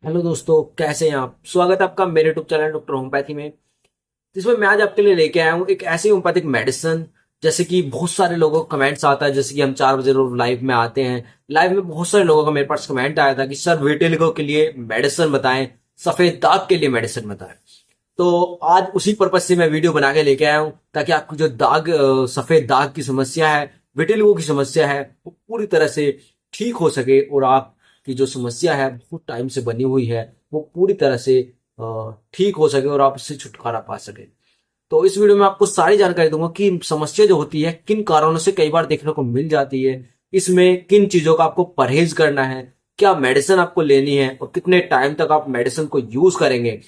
Hello दोस्तों, कैसे हैं आप। स्वागत है आपका मेरे यूट्यूब चैनल डॉक्टर होम्योपैथी में। जिसमें मैं आज आपके लिए लेके आया हूँ एक ऐसी होम्योपैथिक मेडिसिन। जैसे कि बहुत सारे लोगों को कमेंट्स आता है, जैसे कि हम 4 बजे रोज लाइव में आते हैं। लाइव में बहुत सारे लोगों का मेरे पास कमेंट आया था कि सर विटिलिगो के लिए मेडिसिन बताएं, सफेद दाग के लिए मेडिसिन बताएं। तो आज उसी पर्पज से मैं वीडियो बना के लेके आया हूँ, ताकि आपको जो सफेद दाग की समस्या है, विटिलिगो की समस्या है, वो पूरी तरह से ठीक हो सके। और आपकी जो समस्या है बहुत टाइम से बनी हुई है, वो पूरी तरह से ठीक हो सके और आप इससे छुटकारा पा सके। तो इस वीडियो में आपको सारी जानकारी दूंगा कि समस्या जो होती है किन कारणों से कई बार देखने को मिल जाती है, इसमें किन चीजों का आपको परहेज करना है, क्या मेडिसिन आपको लेनी है और कितने टाइम तक आप मेडिसिन को यूज करेंगे।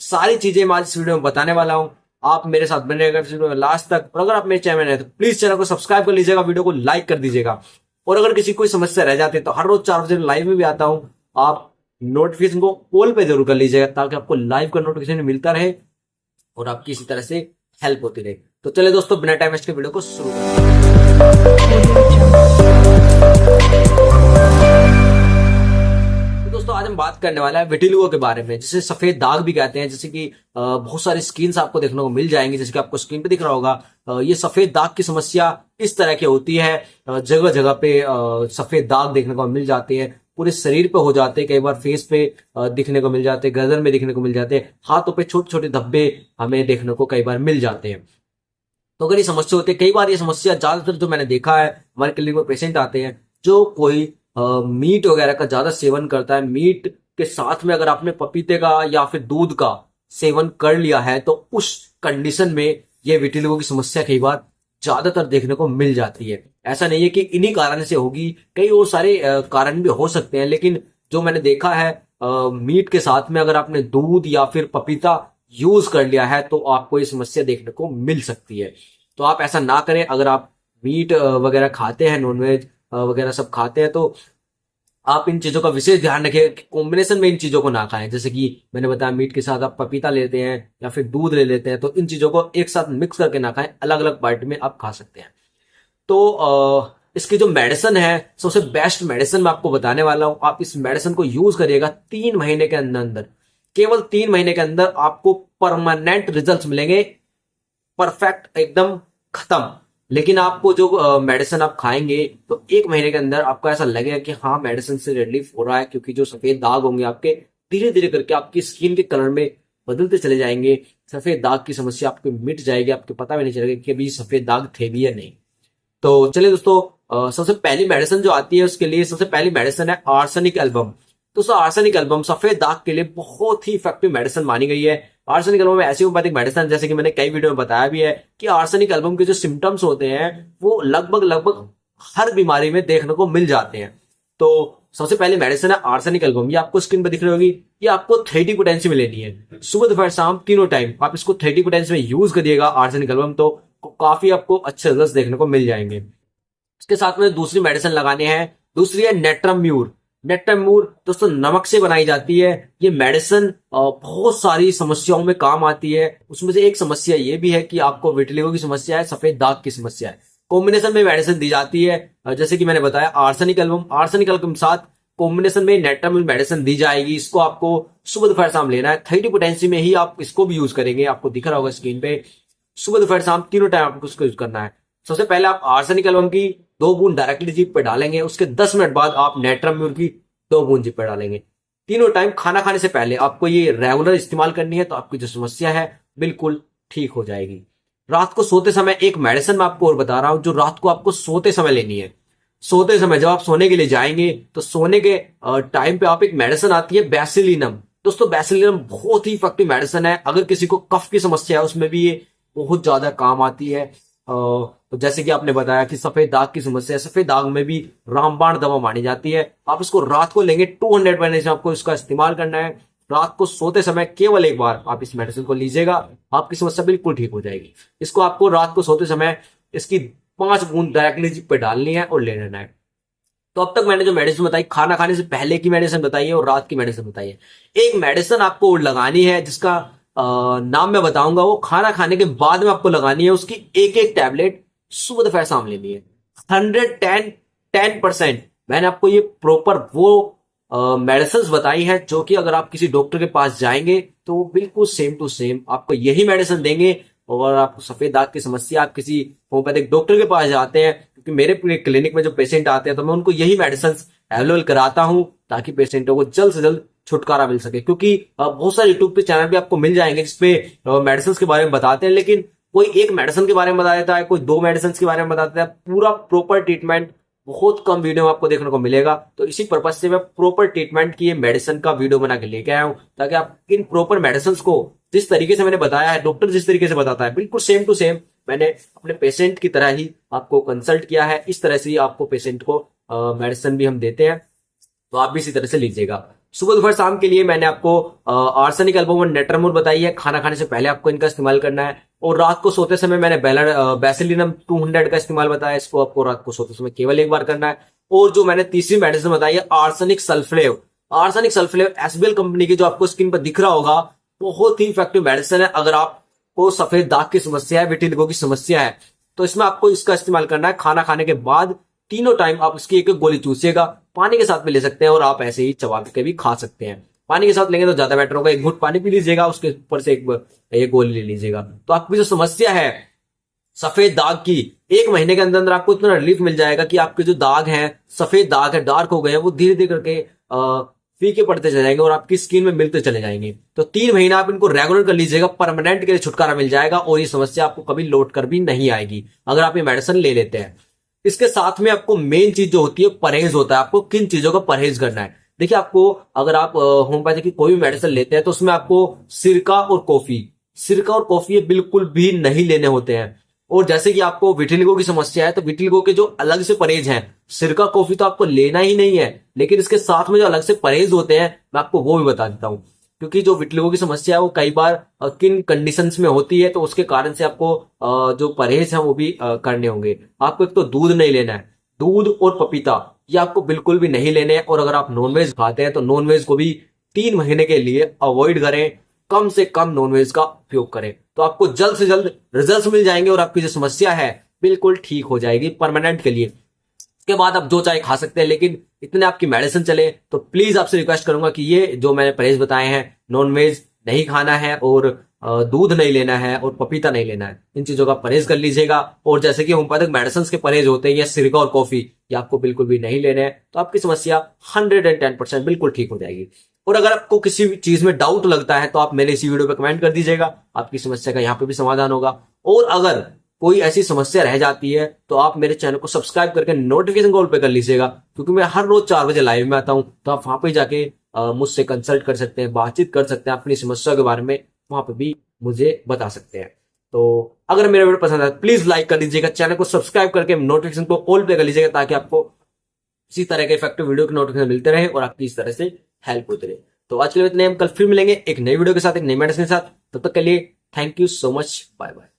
सारी चीजें मैं आज इस वीडियो में बताने वाला हूं। आप मेरे साथ बने रहेगा इस वीडियो में लास्ट तक। और अगर आप मेरे चैनल में हैं तो प्लीज चैनल को सब्सक्राइब कर लीजिएगा, वीडियो को लाइक कर दीजिएगा। और अगर किसी कोई समस्या रह जाती है तो हर रोज 4 बजे लाइव में भी आता हूं। आप नोटिफिकेशन को ऑल पे जरूर कर लीजिएगा, ताकि आपको लाइव का नोटिफिकेशन मिलता रहे और आपकी इसी तरह से हेल्प होती रहे। तो चले दोस्तों, बिना टाइम वेस्ट के वीडियो को शुरू तो दोस्तों, आज हम बात करने वाला है विटिलिगो के बारे में, जिसे सफेद दाग भी कहते हैं। जैसे कि बहुत सारी स्किन्स आपको देखने को मिल जाएंगी, जैसे कि आपको स्क्रीन पे दिख रहा होगा। ये सफेद दाग की समस्या इस तरह की होती है। जगह जगह पे सफेद दाग देखने को मिल जाते हैं, पूरे शरीर पे हो जाते हैं, कई बार फेस पे दिखने को मिल जाते हैं, गर्दन में दिखने को मिल जाते हैं, हाथों पे छोटे छोटे धब्बे हमें देखने को कई बार मिल जाते हैं। तो अगर ये समस्या होती है, कई बार ये समस्या ज्यादातर जो मैंने देखा है, हमारे क्लिनिक में पेशेंट आते हैं जो कोई मीट वगैरह का ज्यादा सेवन करता है। मीट के साथ में अगर आपने पपीते का या फिर दूध का सेवन कर लिया है, तो उस कंडीशन में ये विटिलिगो की समस्या कई बार ज्यादातर देखने को मिल जाती है। ऐसा नहीं है कि इन्हीं कारण से होगी, कई और सारे कारण भी हो सकते हैं, लेकिन जो मैंने देखा है, मीट के साथ में अगर आपने दूध या फिर पपीता यूज कर लिया है तो आपको ये समस्या देखने को मिल सकती है। तो आप ऐसा ना करें। अगर आप मीट वगैरह खाते हैं, नॉनवेज वगैरह सब खाते हैं, तो आप इन चीजों का विशेष ध्यान रखें कि कॉम्बिनेशन में इन चीजों को ना खाएं। जैसे कि मैंने बताया, मीट के साथ आप पपीता लेते हैं या फिर दूध ले लेते हैं, तो इन चीजों को एक साथ मिक्स करके ना खाएं, अलग अलग बाइट में आप खा सकते हैं। तो इसकी जो मेडिसिन है, सबसे बेस्ट मेडिसिन मैं आपको बताने वाला हूं। आप इस मेडिसिन को यूज करिएगा 3 महीने के अंदर अंदर, केवल 3 महीने के अंदर आपको परमानेंट रिजल्ट्स मिलेंगे, परफेक्ट एकदम खत्म। लेकिन आपको जो मेडिसिन आप खाएंगे तो 1 महीने के अंदर आपको ऐसा लगेगा कि हाँ, मेडिसिन से रिलीफ हो रहा है, क्योंकि जो सफेद दाग होंगे आपके, धीरे धीरे करके आपकी स्किन के कलर में बदलते चले जाएंगे। सफेद दाग की समस्या आपको मिट जाएगी, आपको पता भी नहीं चलेगा कि अभी सफेद दाग थे भी या नहीं। तो चलिए दोस्तों, सबसे पहली मेडिसिन जो आती है, उसके लिए सबसे पहली मेडिसिन है आर्सेनिक एल्बम। दोस्तों, आर्सेनिक एल्बम सफेद दाग के लिए बहुत ही इफेक्टिव मेडिसिन मानी गई है। आर्सेनिक एल्बम में ऐसी होम्योपैथिक मेडिसिन, जैसे कि मैंने कई वीडियो में बताया भी है, कि आर्सेनिक एल्बम के जो सिम्टम्स होते हैं वो लगभग लगभग हर बीमारी में देखने को मिल जाते हैं। तो सबसे पहली मेडिसिन है आर्सेनिक एल्बम। ये आपको स्क्रीन पर दिख रही होगी। ये आपको 30 पोटेंसी में लेनी है, सुबह दोपहर शाम तीनों टाइम आप इसको 30 पोटेंसी में यूज करिएगा आर्सेनिक एल्बम, तो काफी आपको अच्छे रिजल्ट देखने को मिल जाएंगे। इसके साथ में दूसरी मेडिसिन लगानी है, दूसरी है नेट्रम्यूर। नेट्रम्यूर दोस्तों नमक से बनाई जाती है। ये मेडिसिन बहुत सारी समस्याओं में काम आती है। उसमें से एक समस्या ये भी है कि आपको विटिलिगो की समस्या है, सफेद दाग की समस्या है, कॉम्बिनेशन में मेडिसिन दी जाती है। जैसे कि मैंने बताया, आर्सेनिक एल्बम, आर्सेनिक एल्बम के साथ कॉम्बिनेशन में नेट्रम्यूर मेडिसिन दी जाएगी। इसको आपको सुबह दोपहर शाम लेना है, 30 पोटेंसी में ही आप इसको भी यूज करेंगे। आपको दिख रहा होगा स्क्रीन पे, सुबह दोपहर शाम तीनों टाइम आपको उसको यूज करना है। सबसे पहले आप आर्सेनिक एल्बम की 2 बूंद डायरेक्टली जीभ पे डालेंगे, उसके 10 मिनट बाद आप नेट्रम्यूर की 2 बूंद जीभ पे डालेंगे। तीनों टाइम खाना खाने से पहले आपको ये रेगुलर इस्तेमाल करनी है, तो आपकी जो समस्या है बिल्कुल ठीक हो जाएगी। रात को सोते समय एक मेडिसिन मैं आपको और बता रहा हूं, जो रात को आपको सोते समय लेनी है। सोते समय जब आप सोने के लिए जाएंगे, तो सोने के टाइम पे आप एक मेडिसिन आती है बेसिलिनम। दोस्तों, बेसिलिनम बहुत ही इफेक्टिव मेडिसिन है। अगर किसी को कफ की समस्या है, उसमें भी ये बहुत ज्यादा काम आती है। तो जैसे कि आपने बताया कि सफेद दाग की समस्या है, सफेद दाग में भी रामबाण दवा मानी जाती है। आप इसको रात को लेंगे, 200 महीने आपको इसका इस्तेमाल करना है। रात को सोते समय केवल एक बार आप इस मेडिसिन को लीजिएगा, आपकी समस्या बिल्कुल ठीक हो जाएगी। इसको आपको रात को सोते समय इसकी 5 बूंद डायरेक्टली जीभ पे डालनी है और ले लेना है। तो अब तक मैंने जो मेडिसिन बताई, खाना खाने से पहले की मेडिसिन बताई है और रात की मेडिसिन बताई है। एक मेडिसिन आपको और लगानी है, जिसका नाम मैं बताऊंगा। वो खाना खाने के बाद में आपको लगानी है। उसकी एक एक टैबलेट सुबह दोपहर शाम लेनी है। 110% मैंने आपको ये प्रॉपर वो मेडिसिन बताई हैं जो कि अगर आप किसी डॉक्टर के पास जाएंगे तो वो बिल्कुल सेम टू सेम आपको यही मेडिसिन देंगे। और आपको सफेद दाग की समस्या, आप किसी होम्योपैथिक डॉक्टर के पास जाते हैं, क्योंकि मेरे पूरे क्लिनिक में जो पेशेंट आते हैं तो मैं उनको यही मेडिसिन अवेलेबल कराता हूं ताकि पेशेंटों को जल्द से जल्द छुटकारा मिल सके। क्योंकि बहुत सारे यूट्यूब पे चैनल पे आपको मिल जाएंगे जिसपे मेडिसिन के बारे में बताते हैं, लेकिन कोई एक मेडिसिन के बारे में बता देता है, कोई दो मेडिसिन के बारे में बता देता है, पूरा प्रॉपर ट्रीटमेंट बहुत कम वीडियो में आपको देखने को मिलेगा। तो इसी पर्पज से मैं प्रॉपर ट्रीटमेंट की मेडिसिन का वीडियो बना के लेके आया हूं ताकि आप इन प्रॉपर मेडिसिन को जिस तरीके से मैंने बताया है, डॉक्टर जिस तरीके से बताता है, बिल्कुल सेम टू सेम मैंने अपने पेशेंट की तरह ही आपको कंसल्ट किया है। इस तरह से ही आपको पेशेंट को मेडिसिन भी हम देते हैं, तो आप भी इसी तरह से लीजिएगा। सुबह दोपहर शाम के लिए मैंने आपको आर्सेनिक एल्बुमिन नेट्रामोर बताई है, खाना खाने से पहले आपको इनका इस्तेमाल करना है। और रात को सोते समय मैंने बेसिलिनम 200 का इस्तेमाल बताया, इसको आपको रात को सोते समय केवल एक बार करना है। और जो मैंने तीसरी मेडिसिन बताई है आर्सेनिक सल्फलेव, आर्सेनिक सल्फलेव एसबीएल कंपनी की, जो आपको स्क्रीन पर दिख रहा होगा, बहुत ही इफेक्टिव मेडिसिन है। अगर आपको सफेद दाग की समस्या है, विटिलिगो की समस्या है, तो इसमें आपको इसका इस्तेमाल करना है। खाना खाने के बाद तीनों टाइम आप इसकी एक एक गोली चूसिएगा, पानी के साथ भी ले सकते हैं और आप ऐसे ही चबा के भी खा सकते हैं। पानी के साथ लेंगे तो ज्यादा बेटर होगा, एक घुट पानी पी लीजिएगा, उसके ऊपर से एक गोली ले लीजिएगा। तो आपकी जो समस्या है सफेद दाग की, 1 महीने के अंदर अंदर आपको इतना रिलीफ मिल जाएगा कि आपके जो दाग हैं, सफेद दाग है, डार्क हो गए हैं, वो धीरे धीरे करके फीके पड़ते चले जाएंगे और आपकी स्किन में मिलते चले जाएंगे। तो 3 महीना आप इनको रेगुलर कर लीजिएगा, परमानेंट के लिए छुटकारा मिल जाएगा और ये समस्या आपको कभी लौट कर भी नहीं आएगी अगर आप ये मेडिसिन ले लेते हैं। इसके साथ में आपको मेन चीज जो होती है परहेज होता है। आपको किन चीजों का परहेज करना है? देखिए, आपको अगर आप होम्योपैथी की कोई भी मेडिसिन लेते हैं तो उसमें आपको सिरका और कॉफी बिल्कुल भी नहीं लेने होते हैं। और जैसे कि आपको विटिलिगो की समस्या है तो विटिलिगो के जो अलग से परहेज हैं, सिरका कॉफी तो आपको लेना ही नहीं है, लेकिन इसके साथ में जो अलग से परहेज होते हैं मैं आपको वो भी बता देता हूं। क्योंकि जो विटिलिगो की समस्या है वो कई बार किन कंडीशंस में होती है, तो उसके कारण से आपको जो परहेज है वो भी करने होंगे। आपको एक तो दूध नहीं लेना है, दूध और पपीता ये आपको बिल्कुल भी नहीं लेने हैं। और अगर आप नॉनवेज खाते हैं तो नॉनवेज को भी 3 महीने के लिए अवॉइड करें, कम से कम नॉनवेज का उपयोग करें, तो आपको जल्द से जल्द रिजल्ट मिल जाएंगे और आपकी जो समस्या है बिल्कुल ठीक हो जाएगी परमानेंट के लिए। के बाद आप जो चाहे खा सकते हैं, लेकिन इतने आपकी मेडिसिन चले तो प्लीज आपसे रिक्वेस्ट करूंगा कि ये जो मैंने परहेज बताए हैं, नॉनवेज नहीं खाना है और दूध नहीं लेना है और पपीता नहीं लेना है, इन चीजों का परहेज कर लीजिएगा। और जैसे कि होम्योपैथिक मेडिसिन के परहेज होते हैं, या सिरका और कॉफी, ये आपको बिल्कुल भी नहीं लेने हैं, तो आपकी समस्या 110% बिल्कुल ठीक हो जाएगी। और अगर आपको किसी भी चीज में डाउट लगता है तो आप मेरे इसी वीडियो पे कमेंट कर दीजिएगा, आपकी समस्या का यहाँ पे भी समाधान होगा। और अगर कोई ऐसी समस्या रह जाती है तो आप मेरे चैनल को सब्सक्राइब करके नोटिफिकेशन कॉल पे कर लीजिएगा, क्योंकि मैं हर रोज 4 बजे लाइव में आता हूं, तो आप वहां पे जाके मुझसे कंसल्ट कर सकते हैं, बातचीत कर सकते हैं, अपनी समस्या के बारे में वहां पे भी मुझे बता सकते हैं। तो अगर मेरा वीडियो पसंद आए प्लीज लाइक कर दीजिएगा, चैनल को सब्सक्राइब करके नोटिफिकेशन को ऑल पे कर लीजिएगा, ताकि आपको इसी तरह के इफेक्टिव वीडियो के नोटिफिकेशन मिलते रहे और आपकी इस तरह से हेल्प होती रहे। तो आज के लिए इतने, हम कल फिर मिलेंगे एक नई वीडियो के साथ, एक नई मेडिसिन के साथ। तब तक के लिए thank you so much, bye bye.